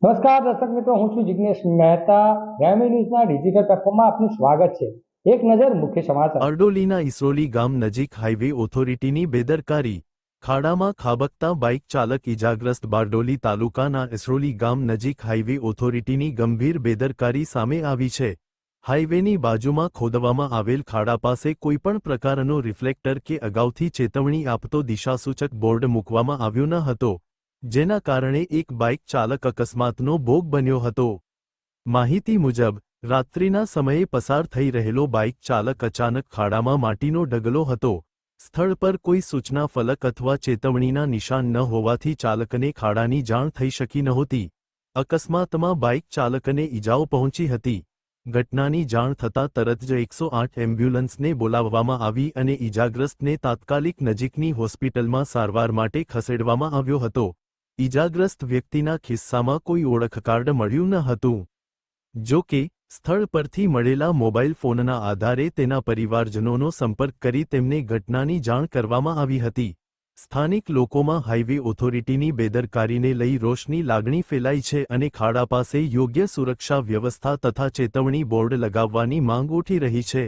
નમસ્કાર દર્શક મિત્રો, હું છું જિગ્નેશ મહેતા. ગ્રામી ન્યૂઝના ડિજિટલ પ્લેટફોર્મમાં આપનું સ્વાગત છે. એક નજર મુખ્ય સમાચાર. અરડોલીના ઇસરોલી ગામ નજીક હાઈવે ઓથોરિટીની બેદરકારી. ખાડામાં ખાબકતા બાઇક ચાલક ઇજાગ્રસ્ત. બારડોલી તાલુકાના ઇસરોલી ગામ નજીક હાઈવે ઓથોરિટીની ગંભીર બેદરકારી સામે આવી છે. હાઈવેની બાજુમાં ખોદવામાં આવેલ ખાડા પાસે કોઈપણ પ્રકારનો રિફ્લેક્ટર કે અગાઉથી ચેતવણી આપતો દિશાસૂચક બોર્ડ મૂકવામાં આવ્યો ન હતો, જેના કારણે એક બાઇક ચાલક અકસ્માતનો ભોગ બન્યો હતો. માહિતી મુજબ, રાત્રિના સમયે પસાર થઈ રહેલો બાઇક ચાલક અચાનક ખાડામાં માટીનો ઢગલો હતો. સ્થળ પર કોઈ સૂચના ફલક અથવા ચેતવણીના નિશાન ન હોવાથી ચાલકને ખાડાની જાણ થઈ શકી નહોતી. અકસ્માતમાં બાઇક ચાલકને ઈજાઓ પહોંચી હતી. ઘટનાની જાણ થતાં તરત જ 108 એમ્બ્યુલન્સને બોલાવવામાં આવી અને ઈજાગ્રસ્તને તાત્કાલિક નજીકની હોસ્પિટલમાં સારવાર માટે ખસેડવામાં આવ્યો હતો. ઈજાગ્રસ્ત વ્યક્તિના ખિસ્સામાં કોઈ ઓળખકાર્ડ મળ્યું ન હતું. જો કે, સ્થળ પરથી મળેલા મોબાઈલ ફોનના આધારે તેના પરિવારજનોનો સંપર્ક કરી તેમને ઘટનાની જાણ કરવામાં આવી હતી. સ્થાનિક લોકોમાં હાઈવે ઓથોરિટીની બેદરકારીને લઈ રોષની લાગણી ફેલાઈ છે અને ખાડા પાસે યોગ્ય સુરક્ષા વ્યવસ્થા તથા ચેતવણી બોર્ડ લગાવવાની માંગ ઉઠી રહી છે.